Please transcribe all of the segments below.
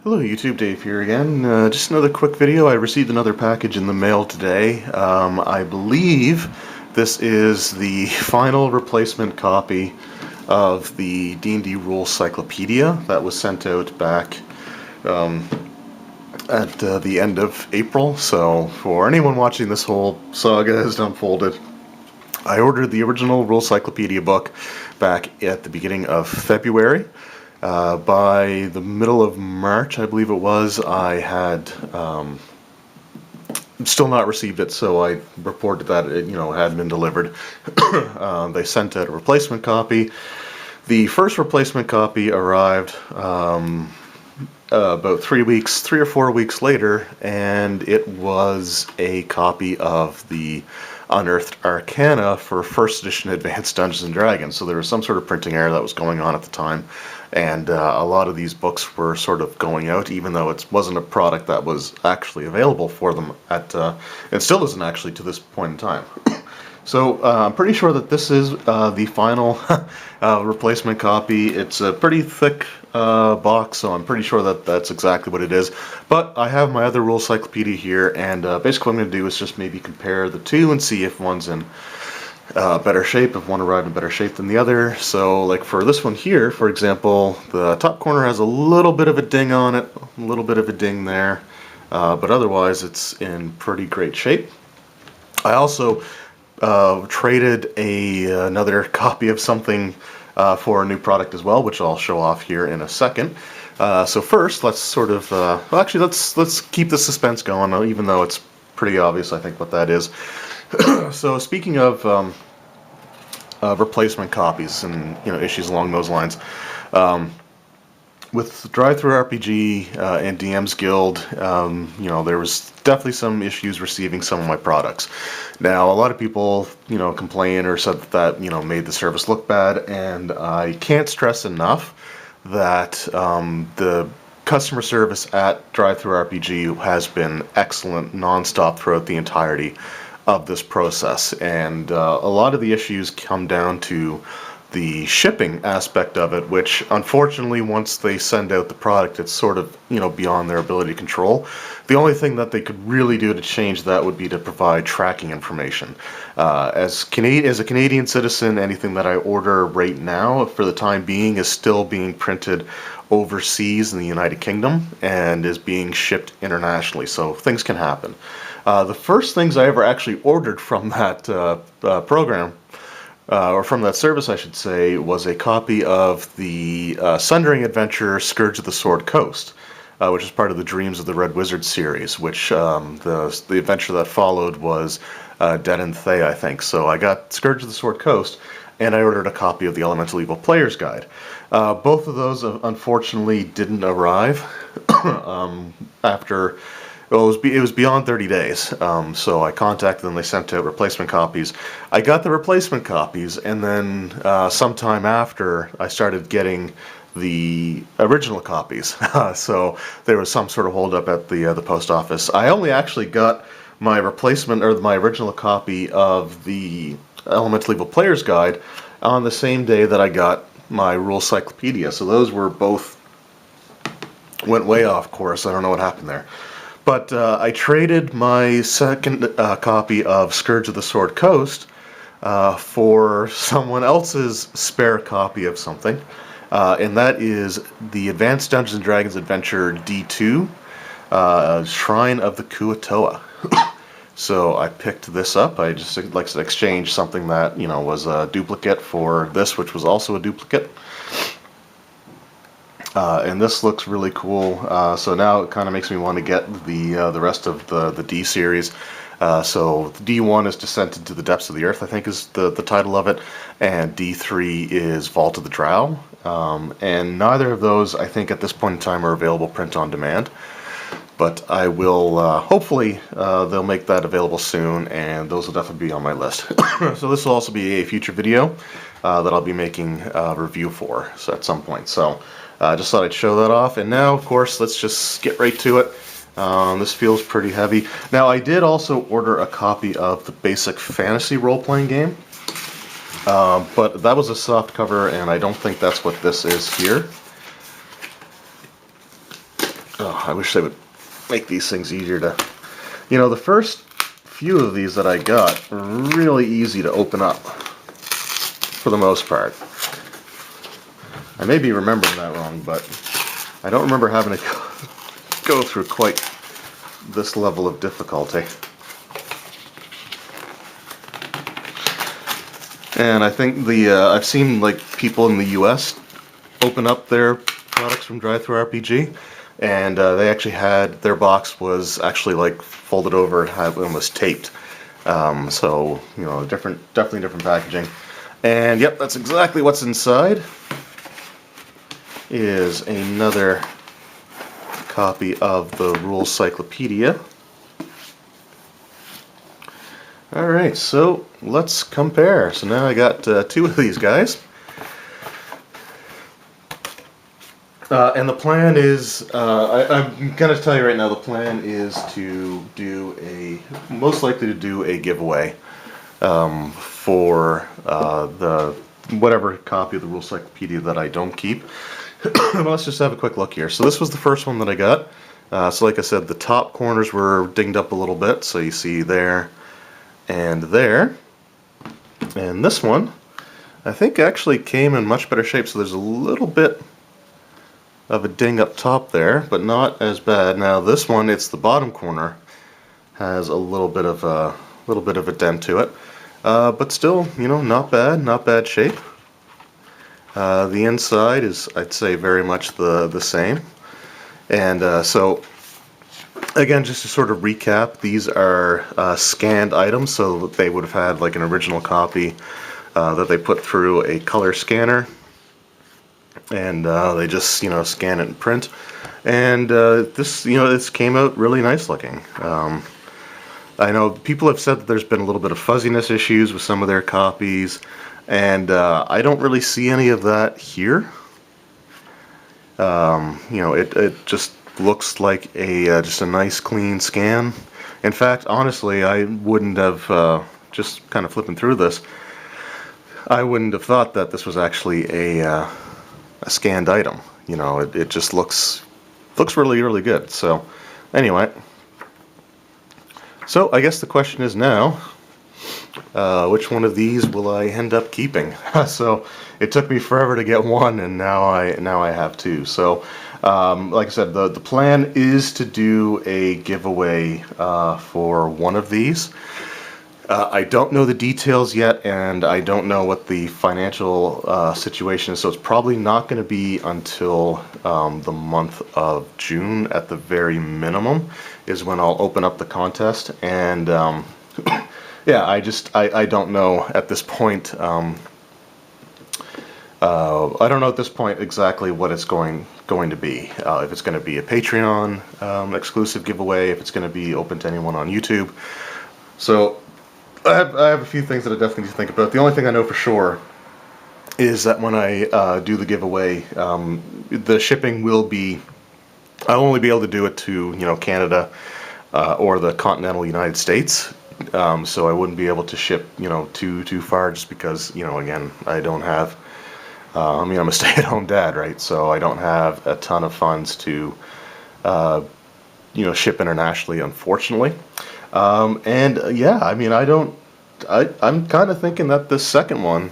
Hello YouTube, Dave here again. Just another quick video. I received another package in the mail today. I believe this is the final replacement copy of the D&D Rules Cyclopedia that was sent out back at the end of April. So for anyone watching this whole saga has unfolded, I ordered the original Rules Cyclopedia book back at the beginning of February. By the middle of March, I believe it was, I had still not received it, so I reported that it, hadn't been delivered. They sent out a replacement copy. The first replacement copy arrived about 3 or 4 weeks later, and it was a copy of the Unearthed Arcana for First Edition Advanced Dungeons & Dragons. So there was some sort of printing error that was going on at the time, and a lot of these books were sort of going out, even though it wasn't a product that was actually available for them at, it still isn't actually to this point in time. So I'm pretty sure that this is the final replacement copy. It's a pretty thick box, so I'm pretty sure that that's exactly what it is. But I have my other Rules Cyclopedia here, and basically what I'm going to do is just maybe compare the two and see if one's in better shape, if one arrived in better shape than the other. So like for this one here, for example, the top corner has a little bit of a ding on it, a little bit of a ding there, but otherwise it's in pretty great shape. I also traded another copy of something for a new product as well, which I'll show off here in a second. So first, let's sort of, well, actually, let's keep the suspense going, even though it's pretty obvious, I think, what that is. So speaking of replacement copies and issues along those lines, with Drive-Thru RPG and DM's Guild, there was definitely some issues receiving some of my products. Now, a lot of people, complain or said that made the service look bad, and I can't stress enough that the customer service at Drive-Thru RPG has been excellent nonstop throughout the entirety of this process, and a lot of the issues come down to the shipping aspect of it, which unfortunately once they send out the product, it's sort of beyond their ability to control. The only thing that they could really do to change that would be to provide tracking information. As a Canadian citizen, anything that I order right now for the time being is still being printed overseas in the United Kingdom and is being shipped internationally, so things can happen. The first things I ever actually ordered from that program, or from that service I should say, was a copy of the Sundering Adventure Scourge of the Sword Coast, which is part of the Dreams of the Red Wizard series, which the adventure that followed was Dead and Thay, I think. So I got Scourge of the Sword Coast, and I ordered a copy of the Elemental Evil Player's Guide. Both of those unfortunately didn't arrive after... Well, it was beyond 30 days, so I contacted them. They sent out replacement copies. I got the replacement copies, and then sometime after, I started getting the original copies. So there was some sort of holdup at the post office. I only actually got my replacement, or my original copy of the Elemental Evil Player's Guide on the same day that I got my Rules Cyclopedia. So those were both went way off course. I don't know what happened there. But I traded my second copy of Scourge of the Sword Coast for someone else's spare copy of something, and that is the Advanced Dungeons & Dragons Adventure D2, Shrine of the Kuatoa. So I picked this up. I just like to exchange something that was a duplicate for this, which was also a duplicate. And this looks really cool, so now it kind of makes me want to get the rest of the D series. So D1 is Descent into the Depths of the Earth, I think is the title of it, and D3 is Vault of the Drow. And neither of those, I think, at this point in time are available print on demand. But I will, hopefully, they'll make that available soon, and those will definitely be on my list. So this will also be a future video that I'll be making a review for at some point. So just thought I'd show that off. And now, of course, let's just get right to it. This feels pretty heavy. Now, I did also order a copy of the basic fantasy role-playing game. But that was a soft cover, and I don't think that's what this is here. Oh, I wish they would make these things easier to... You know, the first few of these that I got were really easy to open up, for the most part. I may be remembering that wrong, but I don't remember having to go through quite this level of difficulty. And I think I've seen like people in the US open up their products from DriveThruRPG, and they actually had their box was actually like folded over and was taped. So you know, definitely different packaging. And yep, that's exactly what's inside. Is another copy of the Rules Cyclopedia. Alright, so let's compare. So now I got two of these guys. And the plan is, I'm going to tell you right now, the plan is to do most likely to do a giveaway for the whatever copy of the Rules Cyclopedia that I don't keep. Let's just have a quick look here. So this was the first one that I got. So like I said, the top corners were dinged up a little bit, so you see there and there. And this one, I think actually came in much better shape, so there's a little bit of a ding up top there, but not as bad. Now this one, it's the bottom corner, has a little bit of a dent to it, but still, you know, not bad shape. The inside is, I'd say, very much the same. And so, again, just to sort of recap, these are scanned items, so they would have had like an original copy that they put through a color scanner, and they just, you know, scan it and print. And this, you know, this came out really nice looking. I know people have said that there's been a little bit of fuzziness issues with some of their copies, and I don't really see any of that here. You know, it just looks like just a nice clean scan. In fact, honestly, I wouldn't have, just kind of flipping through this, I wouldn't have thought that this was actually a scanned item. You know, it just looks really good. So anyway, so I guess the question is now, which one of these will I end up keeping? So it took me forever to get one, and now I have two. So like I said, the plan is to do a giveaway for one of these. I don't know the details yet, and I don't know what the financial situation is, so it's probably not going to be until the month of June at the very minimum is when I'll open up the contest. And yeah, I don't know at this point. I don't know at this point exactly what it's going to be. If it's going to be a Patreon exclusive giveaway, if it's going to be open to anyone on YouTube. So I have a few things that I definitely need to think about. The only thing I know for sure is that when I do the giveaway, the shipping will be, I'll only be able to do it to, you know, Canada or the continental United States. So I wouldn't be able to ship, you know, too far, just because, you know, again, I don't have, I mean, I'm a stay-at-home dad, right? So I don't have a ton of funds to, you know, ship internationally, unfortunately. And yeah, I mean, I'm kind of thinking that this second one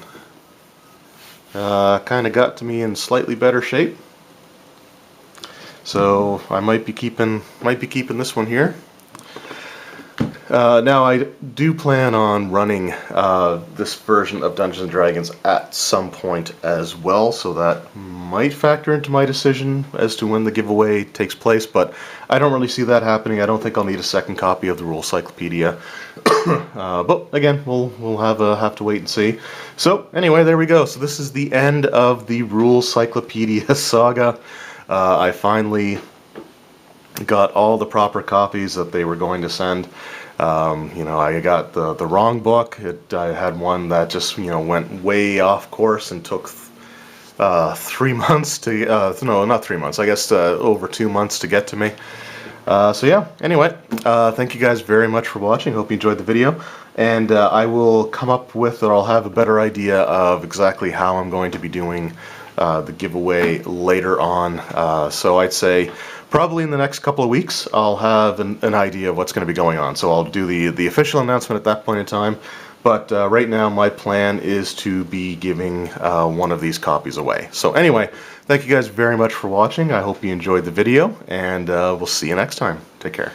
kind of got to me in slightly better shape. So I might be keeping this one here. Now I do plan on running this version of Dungeons & Dragons at some point as well, so that might factor into my decision as to when the giveaway takes place, but I don't really see that happening. I don't think I'll need a second copy of the Rules Cyclopedia. But again, we'll have to wait and see. So anyway, there we go. So this is the end of the Rules Cyclopedia saga. I finally got all the proper copies that they were going to send. You know, I got the wrong book. I had one that just, you know, went way off course and took 3 months to, no, not 3 months, I guess over 2 months to get to me. So yeah, anyway, thank you guys very much for watching. Hope you enjoyed the video, and I will come up with, or I'll have a better idea of exactly how I'm going to be doing the giveaway later on. So I'd say probably in the next couple of weeks I'll have an idea of what's going to be going on. So I'll do the official announcement at that point in time. But right now my plan is to be giving one of these copies away. So anyway, thank you guys very much for watching. I hope you enjoyed the video, and we'll see you next time. Take care.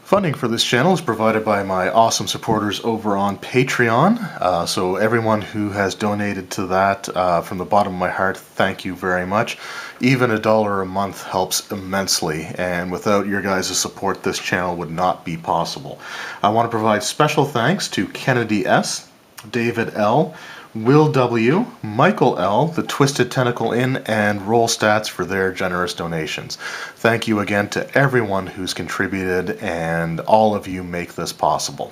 Funding for this channel is provided by my awesome supporters over on Patreon. So everyone who has donated to that, from the bottom of my heart, thank you very much. Even $1 a month helps immensely, and without your guys' support, this channel would not be possible. I want to provide special thanks to Kennedy S., David L., Will W., Michael L., The Twisted Tentacle Inn, and Roll Stats for their generous donations. Thank you again to everyone who's contributed, and all of you make this possible.